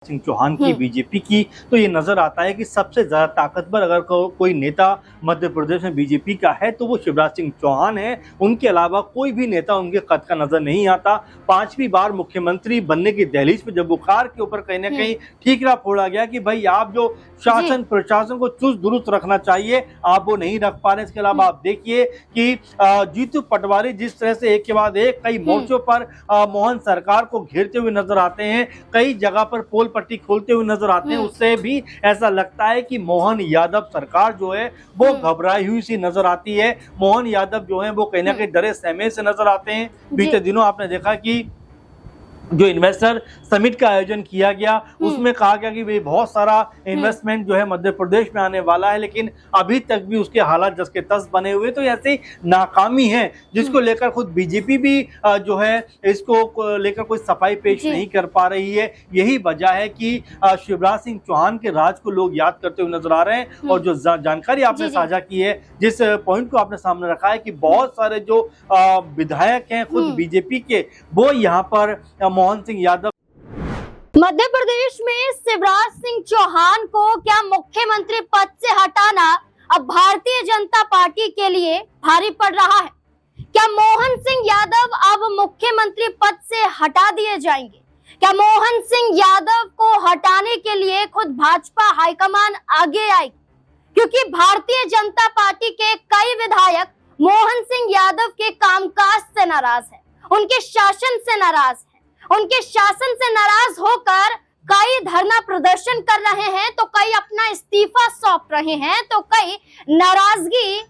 सिंह चौहान की बीजेपी की, तो ये नजर आता है कि सबसे ज्यादा ताकतवर अगर कोई नेता मध्य प्रदेश में बीजेपी का है तो वो शिवराज सिंह चौहान है। उनके अलावा कोई भी नेता उनके कद का नजर नहीं आता। 5वीं बार मुख्यमंत्री बनने की दहलीज पे जब बुखार के ऊपर कहीं ना कहीं ठीकरा फोड़ा गया कि भाई आप जो शासन प्रशासन को चुस्त दुरुस्त रखना चाहिए आप वो नहीं रख पा रहे। इसके अलावा आप देखिए कि जीतू पटवारी जिस तरह से एक के बाद एक कई मोर्चों पर मोहन सरकार को घेरते हुए नजर आते हैं, कई जगह पर पोल पट्टी खोलते हुए नजर आते हैं, उससे भी ऐसा लगता है कि मोहन यादव सरकार जो है वो घबराई हुई सी नजर आती है। मोहन यादव जो है वो कहीं ना कहीं डरे सहमे से नजर आते हैं। बीते दिनों आपने देखा कि जो इन्वेस्टर समिट का आयोजन किया गया उसमें कहा गया कि भाई बहुत सारा इन्वेस्टमेंट जो है मध्य प्रदेश में आने वाला है, लेकिन अभी तक भी उसके हालात जस के तस बने हुए। तो ऐसी नाकामी है जिसको लेकर खुद बीजेपी भी जो है इसको लेकर कोई सफाई पेश नहीं कर पा रही है। यही वजह है कि शिवराज सिंह चौहान के राज को लोग याद करते हुए नजर आ रहे हैं। और जो जानकारी आपने साझा की है, जिस पॉइंट को आपने सामने रखा है कि बहुत सारे जो विधायक हैं खुद बीजेपी के, वो यहाँ पर मोहन सिंह यादव। मध्य प्रदेश में शिवराज सिंह चौहान को क्या मुख्यमंत्री पद से हटाना अब भारतीय जनता पार्टी के लिए भारी पड़ रहा है? क्या मोहन सिंह यादव अब मुख्यमंत्री पद से हटा दिए जाएंगे? क्या मोहन सिंह यादव को हटाने के लिए खुद भाजपा हाईकमान आगे आएगी? क्योंकि भारतीय जनता पार्टी के कई विधायक मोहन सिंह यादव के कामकाज से नाराज है, उनके शासन से नाराज है। उनके शासन से नाराज होकर कई धरना प्रदर्शन कर रहे हैं, तो कई अपना इस्तीफा सौंप रहे हैं, तो कई नाराजगी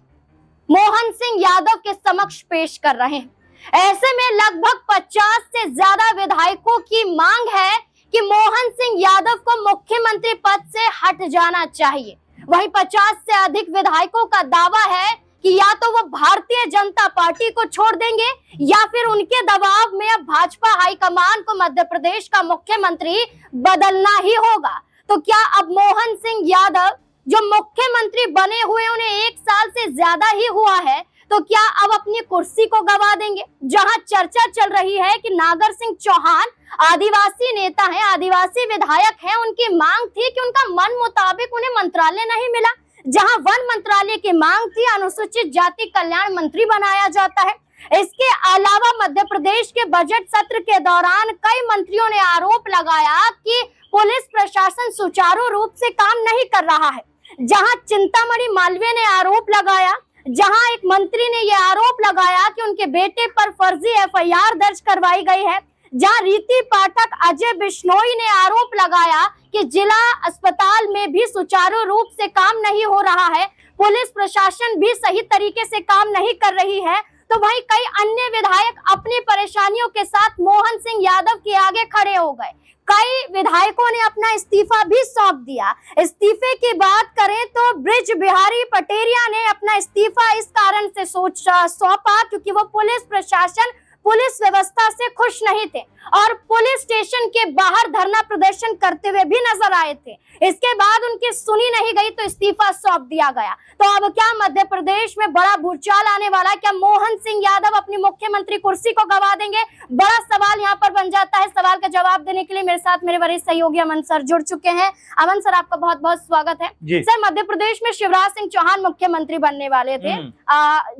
मोहन सिंह यादव के समक्ष पेश कर रहे हैं। ऐसे में लगभग 50 से ज्यादा विधायकों की मांग है कि मोहन सिंह यादव को मुख्यमंत्री पद से हट जाना चाहिए। वहीं 50 से अधिक विधायकों का दावा है कि या तो वो भारतीय जनता पार्टी को छोड़ देंगे या फिर उनके दबाव में अब भाजपा हाईकमान को मध्य प्रदेश का मुख्यमंत्री बदलना ही होगा। तो क्या अब मोहन सिंह यादव जो मुख्यमंत्री बने हुए उन्हें 1 साल से ज्यादा ही हुआ है, तो क्या अब अपनी कुर्सी को गवा देंगे? जहां चर्चा चल रही है कि नागर सिंह चौहान आदिवासी नेता हैं, आदिवासी विधायक हैं, उनकी मांग थी कि उनका मन मुताबिक उन्हें मंत्रालय नहीं मिला। जहां वन मंत्रालय की मांग थी अनुसूचित जाति कल्याण मंत्री बनाया जाता है। इसके अलावा मध्य प्रदेश के बजट सत्र के दौरान कई मंत्रियों ने आरोप लगाया कि पुलिस प्रशासन सुचारू रूप से काम नहीं कर रहा है। जहां चिंतामणि मालवीय ने आरोप लगाया, जहां एक मंत्री ने यह आरोप लगाया कि उनके बेटे पर फर्जी FIR दर्ज करवाई गई है, जहां रीति पाठक अजय बिश्नोई ने आरोप लगाया कि जिला अस्पताल में भी सुचारू रूप से काम नहीं हो रहा है, पुलिस प्रशासन भी सही तरीके से काम नहीं कर रही है, तो वहीं कई अन्य विधायक अपनी परेशानियों के साथ मोहन सिंह यादव के आगे खड़े हो गए। कई विधायकों ने अपना इस्तीफा भी सौंप दिया। इस्तीफे की बात करें तो ब्रिज बिहारी पटेरिया ने अपना इस्तीफा इस कारण से सौंपा क्योंकि वो पुलिस प्रशासन पुलिस व्यवस्था से खुश नहीं थे और पुलिस स्टेशन के बाहर धरना प्रदर्शन करते हुए भी नजर आए थे। इसके बाद उनकी सुनी नहीं गई तो इस्तीफा सौंप दिया गया। तो अब क्या मध्य प्रदेश में बड़ा भूचाल आने वाला है? क्या मोहन सिंह यादव अपनी मुख्यमंत्री कुर्सी को गवा देंगे? बड़ा सवाल यहाँ पर बन जाता है। सवाल का जवाब देने के लिए मेरे साथ मेरे वरिष्ठ सहयोगी अमन सर जुड़ चुके हैं। अमन सर, आपका बहुत बहुत स्वागत है। सर, मध्य प्रदेश में शिवराज सिंह चौहान मुख्यमंत्री बनने वाले थे,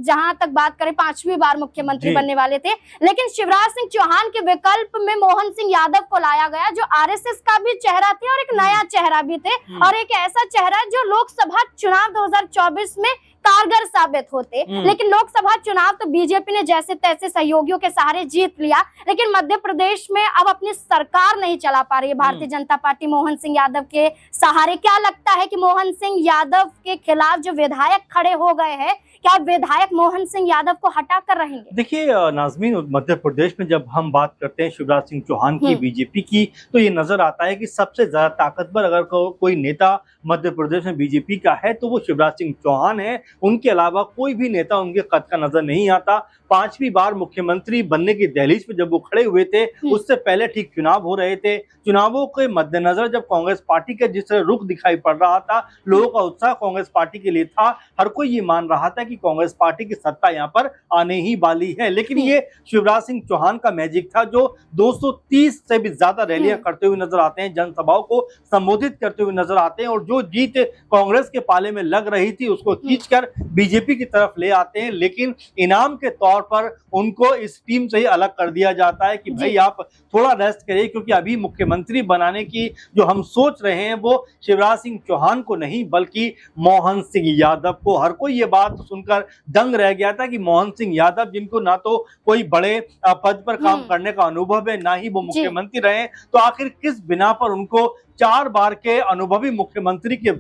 जहां तक बात करें 5वीं बार मुख्यमंत्री बनने वाले थे, लेकिन शिवराज सिंह चौहान के विकल्प में मोहन सिंह यादव को लाया गया जो RSS का भी चेहरा थे और एक नया चेहरा भी थे और एक ऐसा चेहरा जो लोकसभा चुनाव 2024 में कारगर साबित होते। लेकिन लोकसभा चुनाव तो बीजेपी ने जैसे तैसे सहयोगियों के सहारे जीत लिया, लेकिन मध्य प्रदेश में अब अपनी सरकार नहीं चला पा रही है भारतीय जनता पार्टी मोहन सिंह यादव के सहारे। क्या लगता है कि मोहन सिंह यादव के खिलाफ जो विधायक खड़े हो गए हैं, क्या विधायक मोहन सिंह यादव को हटा कर रहेंगे? देखिए नाज़मीन, मध्य प्रदेश में जब हम बात करते हैं शिवराज सिंह चौहान की बीजेपी की, तो ये नजर आता है कि सबसे ज्यादा ताकतवर अगर कोई नेता मध्य प्रदेश में बीजेपी का है तो वो शिवराज सिंह चौहान है। उनके अलावा कोई भी नेता उनके कद का नजर नहीं आता। 5वीं बार मुख्यमंत्री बनने की दहलीज पे जब वो खड़े हुए थे, उससे पहले ठीक चुनाव हो रहे थे। चुनावों के मद्देनजर जब कांग्रेस पार्टी का जिस तरह रुख दिखाई पड़ रहा था, लोगों का उत्साह कांग्रेस पार्टी के लिए था, हर कोई ये मान रहा था कि कांग्रेस पार्टी की सत्ता यहाँ पर आने ही वाली है। लेकिन ये शिवराज सिंह चौहान का मैजिक था, जो 230 से भी ज्यादा रैलियां करते हुए नजर आते हैं, जनसभाओं को संबोधित करते हुए नजर आते हैं, और जो जीत कांग्रेस के पाले में लग रही थी उसको खींचकर बीजेपी की तरफ ले आते हैं। लेकिन इनाम के तौर पर उनको इस टीम से ही अलग कर दिया जाता है कि भाई आप थोड़ा रेस्ट करिए, क्योंकि अभी मुख्यमंत्री बनाने की जो हम सोच रहे हैं वो शिवराज सिंह चौहान को नहीं बल्कि मोहन सिंह यादव को। हर कोई ये बात सुनकर दंग रह गया था कि मोहन सिंह यादव, जिनको ना तो कोई बड़े पद पर काम करने का अनुभव है, ना ही वो मुख्यमंत्री रहे, तो आखिर किस बिना पर उनको 4 बार के अनुभवी मुख्यमंत्री के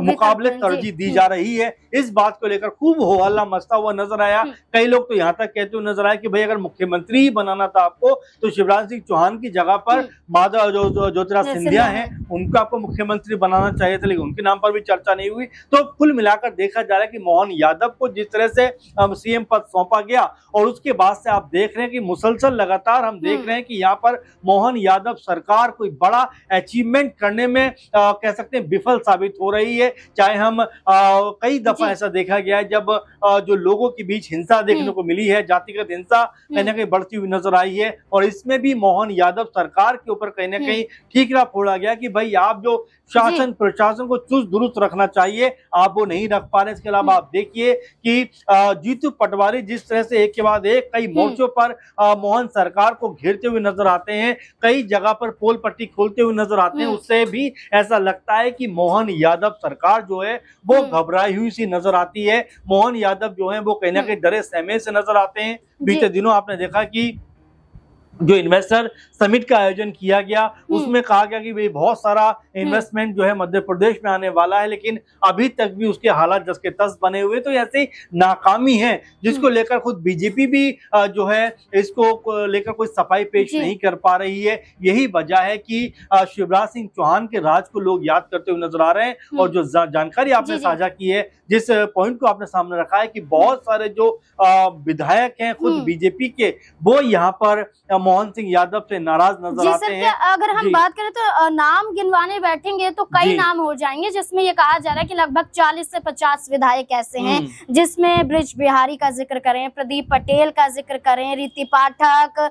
मुकाबले तरजीह दी जा रही है। इस बात को लेकर खूब हो हल्ला मचता हुआ नजर आया। कई लोग तो यहाँ तक कहते हुए नजर आए कि भाई अगर मुख्यमंत्री ही बनाना था आपको तो शिवराज सिंह चौहान की जगह पर माधव ज्योतिरादित्य सिंधिया हैं उनको आपको मुख्यमंत्री बनाना चाहिए था, लेकिन उनके नाम पर भी चर्चा नहीं हुई। तो कुल मिलाकर देखा जा रहा है कि मोहन यादव को जिस तरह से सीएम पद सौंपा गया और उसके बाद से आप देख रहे हैं कि मुसलसल लगातार हम देख रहे हैं कि यहाँ पर मोहन यादव सरकार कोई बड़ा अचीवमेंट करने में कह सकते हैं विफल साबित हो रही है। चाहे हम कई दफा ऐसा देखा गया है जब जो लोगों के बीच हिंसा देखने को मिली है, जातिगत हिंसा कहीं ना कहीं बढ़ती हुई नजर आई है, और इसमें भी मोहन यादव सरकार के ऊपर कहीं ना कहीं ठीकरा फोड़ा गया कि भाई आप जो शासन प्रशासन को चुस्त दुरुस्त रखना चाहिए आप वो नहीं रख पा रहे। इसके अलावा आप देखिए कि जीतू पटवारी जिस तरह से एक के बाद एक कई मोर्चों पर मोहन सरकार को घेरते हुए नजर आते हैं, कई जगह पर पोल पट्टी खोलते हुए नजर आते हैं, उससे भी ऐसा लगता है कि मोहन यादव सरकार जो है वो घबराई हुई सी नजर आती है। मोहन यादव जो है वो कहीं ना कहीं डरे सहमे से नजर आते हैं। बीते दिनों आपने देखा कि जो इन्वेस्टर समिट का आयोजन किया गया उसमें कहा गया कि भाई बहुत सारा इन्वेस्टमेंट जो है मध्य प्रदेश में आने वाला है, लेकिन अभी तक भी उसके हालात जस के तस बने हुए। तो ऐसी नाकामी है जिसको लेकर खुद बीजेपी भी जो है इसको लेकर कोई सफाई पेश नहीं कर पा रही है। यही वजह है कि शिवराज सिंह चौहान के राज को लोग याद करते हुए नजर आ रहे हैं। और जो जानकारी आपने साझा की है, जिस पॉइंट को आपने सामने रखा है कि बहुत सारे जो विधायक हैं खुद बीजेपी के, वो यहाँ पर मोहन सिंह यादव से नाराज नजर आते हैं। अगर हम बात करें तो नाम गिनवाने बैठेंगे तो कई नाम हो जाएंगे, जिसमें ये कहा जा रहा है कि लगभग 40 से 50 विधायक ऐसे हैं जिसमें ब्रिज बिहारी का जिक्र करें, प्रदीप पटेल का जिक्र करें, रीति पाठक,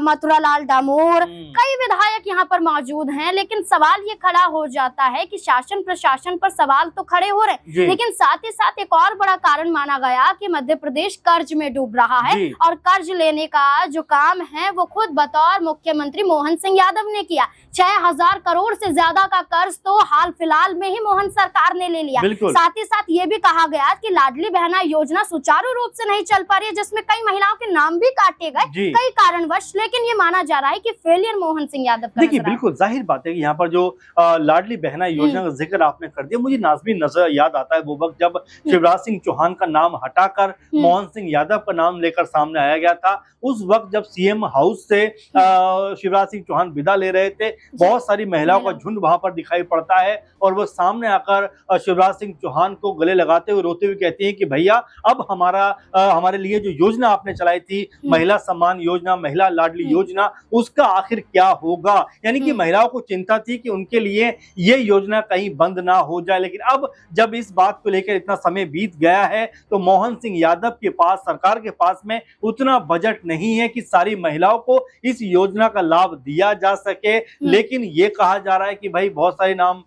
मथुरा लाल डामोर, कई विधायक यहाँ पर मौजूद हैं। लेकिन सवाल ये खड़ा हो जाता है कि शासन प्रशासन पर सवाल तो खड़े हो रहे, लेकिन साथ ही साथ एक और बड़ा कारण माना गया कि मध्य प्रदेश कर्ज में डूब रहा है, और कर्ज लेने का जो काम है वो खुद बतौर मुख्यमंत्री मोहन सिंह यादव ने किया। 6000 करोड़ से ज्यादा का कर्ज तो हाल फिलहाल में ही मोहन सरकार ने ले लिया। साथ ही साथ ये भी कहा गया कि लाडली बहना योजना सुचारू रूप से नहीं चल पा रही है, जिसमें कई महिलाओं के नाम भी काटे गए कई कारणवश, लेकिन ये माना जा रहा है कि फेलियर मोहन सिंह यादव का। देखिए बिल्कुल जाहिर बात है कि यहाँ पर जो लाडली बहना योजना का जिक्र आपने कर दिया, मुझे नाज़मीन नजर याद आता है वो वक्त जब शिवराज सिंह चौहान का नाम हटाकर मोहन सिंह यादव का नाम लेकर सामने आया गया था। उस वक्त जब सीएम हाउस से शिवराज सिंह चौहान विदा ले रहे थे, बहुत सारी महिलाओं का झुंड वहां पर दिखाई पड़ता है और वो सामने आकर शिवराज सिंह चौहान को गले लगाते हुए रोते हुए कहती हैं कि भैया अब हमारे लिए जो योजना आपने चलाई थी, महिला सम्मान योजना, महिला लाडली योजना, उसका आखिर क्या होगा। यानी कि महिलाओं को चिंता थी कि उनके लिए ये योजना कहीं बंद ना हो जाए। लेकिन अब जब इस बात को लेकर इतना समय बीत गया है तो मोहन सिंह यादव के पास, सरकार के पास में उतना बजट नहीं है कि सारी महिलाओं को इस योजना का लाभ दिया जा सके। लेकिन ये कहा जा रहा है कि भाई बहुत सारे नाम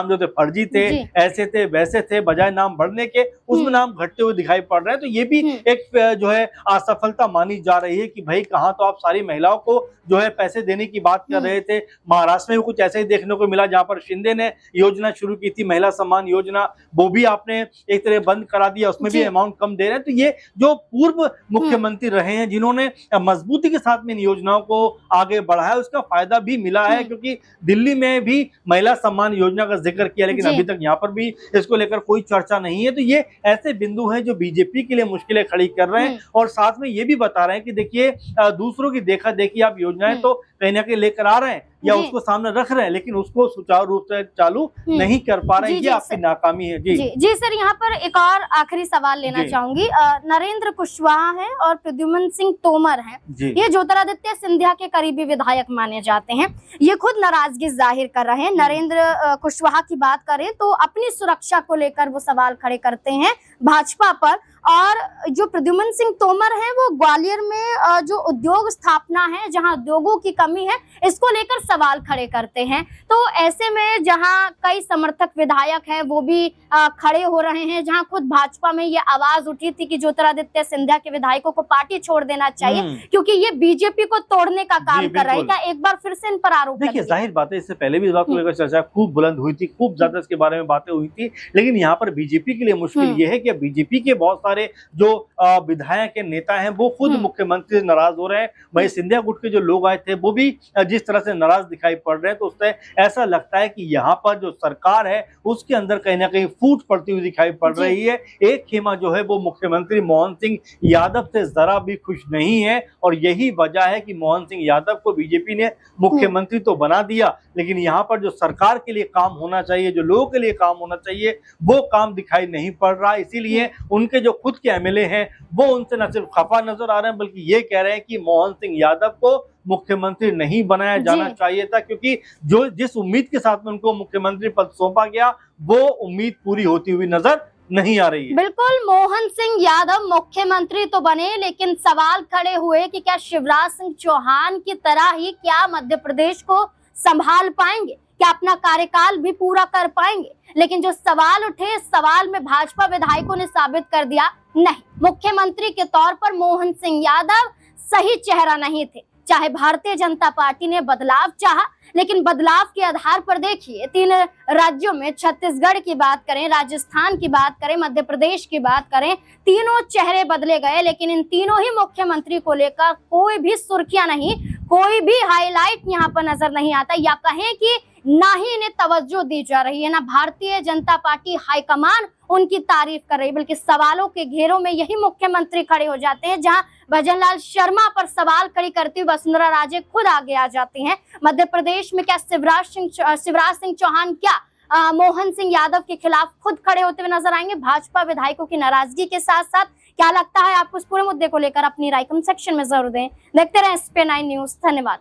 जो थे फर्जी थे, ऐसे थे वैसे थे, बजाय नाम बढ़ने के उसमें नाम घटते हुए दिखाई पड़ रहे हैं। तो ये भी एक जो है असफलता मानी जा रही है कि भाई कहाँ तो आप सारी महिलाओं को जो है पैसे देने की बात कर रहे थे। महाराष्ट्र में भी कुछ ऐसे ही देखने को मिला जहां पर शिंदे ने योजना शुरू की थी, महिला सम्मान योजना, वो भी आपने एक तरह बंद करा दिया, उसमें भी अमाउंट कम दे रहे हैं। तो ये जो पूर्व मुख्यमंत्री रहे हैं जिन्होंने मजबूती के साथ में इन योजनाओं को आगे बढ़ाया, उसका फायदा भी मिला है, क्योंकि दिल्ली में भी महिला सम्मान योजना का जिक्र किया लेकिन अभी तक यहाँ पर भी इसको लेकर कोई चर्चा नहीं है। तो ये ऐसे बिंदु हैं जो बीजेपी के लिए मुश्किलें खड़ी कर रहे हैं और साथ में ये भी बता रहे हैं कि देखिए दूसरों की देखा देखी आप योजनाएं तो कहीं ना कहीं लेकर आ रहे हैं, या जी। उसको सामने रख रहे हैं, लेकिन उसको सुचारू रूप से चालू नहीं कर पा रहे हैं। जी, ये जी, आपकी सर। नाकामी है। जी जी सर, यहाँ पर एक और आखिरी सवाल लेना जी। चाहूंगी। नरेंद्र कुशवाहा हैं और प्रद्युम्न सिंह तोमर हैं, जी ये ज्योतिरादित्य सिंधिया के करीबी विधायक माने जाते हैं। ये खुद नाराजगी जाहिर कर रहे हैं। नरेंद्र कुशवाहा की बात करें तो अपनी सुरक्षा को लेकर वो सवाल खड़े करते हैं भाजपा पर, और जो प्रद्युम्न सिंह तोमर हैं वो ग्वालियर में जो उद्योग स्थापना है, जहां उद्योगों की कमी है, इसको लेकर सवाल खड़े करते हैं। तो ऐसे में जहां कई समर्थक विधायक हैं वो भी खड़े हो रहे हैं, जहां खुद भाजपा में ये आवाज उठी थी कि ज्योतिरादित्य सिंधिया के विधायकों को पार्टी छोड़ देना चाहिए क्योंकि ये बीजेपी को तोड़ने का काम कर रहे हैं। क्या एक बार फिर से इन पर आरोप देखिए, लगेगा? जाहिर बात है, इससे पहले भी इस बात को लेकर चर्चा खूब बुलंद हुई थी, खूब ज्यादा इसके बारे में बातें हुई थी, लेकिन यहाँ पर बीजेपी के लिए मुश्किल ये है कि बीजेपी के बहुत सारे जो विधायक के नेता हैं वो खुद मुख्यमंत्री से नाराज हो रहे हैं। वही सिंधिया गुट के जो लोग आए थे वो भी जिस तरह से नाराज दिखाई पड़ रहे हैं, तो उससे ऐसा लगता है कि यहाँ पर जो सरकार है उसके अंदर कहीं ना कहीं फूट पड़ती हुई दिखाई पड़ रही है। एक खेमा जो है वो मुख्यमंत्री मोहन सिंह यादव से जरा भी खुश नहीं है, और यही वजह है कि मोहन सिंह यादव को बीजेपी ने मुख्यमंत्री तो बना दिया, लेकिन यहाँ पर जो सरकार के लिए काम होना चाहिए, जो लोगों के लिए काम होना चाहिए, वो काम दिखाई नहीं पड़ रहा। इसीलिए उनके जो खुद के एमएलए हैं वो उनसे न सिर्फ खफा नजर आ रहे हैं, बल्कि ये कह रहे हैं कि मोहन सिंह यादव को मुख्यमंत्री नहीं बनाया जाना चाहिए था, क्योंकि जो जिस उम्मीद के साथ में उनको मुख्यमंत्री पद सौंपा गया वो उम्मीद पूरी होती हुई नजर नहीं आ रही है। बिल्कुल, मोहन सिंह यादव मुख्यमंत्री तो बने, लेकिन सवाल खड़े हुए कि क्या शिवराज सिंह चौहान की तरह ही क्या मध्य प्रदेश को संभाल पाएंगे, क्या अपना कार्यकाल भी पूरा कर पाएंगे? लेकिन जो सवाल उठे, इस सवाल में भाजपा विधायकों ने साबित कर दिया, नहीं, मुख्यमंत्री के तौर पर मोहन सिंह यादव सही चेहरा नहीं थे। चाहे भारतीय जनता पार्टी ने बदलाव चाहा, लेकिन बदलाव के आधार पर देखिए, 3 राज्यों में, छत्तीसगढ़ की बात करें, राजस्थान की बात करें, मध्य प्रदेश की बात करें, तीनों चेहरे बदले गए, लेकिन इन तीनों ही मुख्यमंत्री को लेकर कोई भी सुर्खियां नहीं, कोई भी हाईलाइट यहाँ पर नजर नहीं आता, या कहें कि ना ही इन्हें तवज्जो दी जा रही है, ना भारतीय जनता पार्टी हाईकमान उनकी तारीफ कर रही, बल्कि सवालों के घेरों में यही मुख्यमंत्री खड़े हो जाते हैं। जहां भजनलाल शर्मा पर सवाल खड़ी करती हुई वसुंधरा राजे खुद आगे आ जाती हैं। मध्य प्रदेश में क्या शिवराज सिंह चौहान क्या मोहन सिंह यादव के खिलाफ खुद खड़े होते हुए नजर आएंगे भाजपा विधायकों की नाराजगी के साथ साथ? क्या लगता है आपको इस पूरे मुद्दे को लेकर? अपनी राय कमेंट सेक्शन में जरूर दें। देखते रहें SP9 न्यूज। धन्यवाद।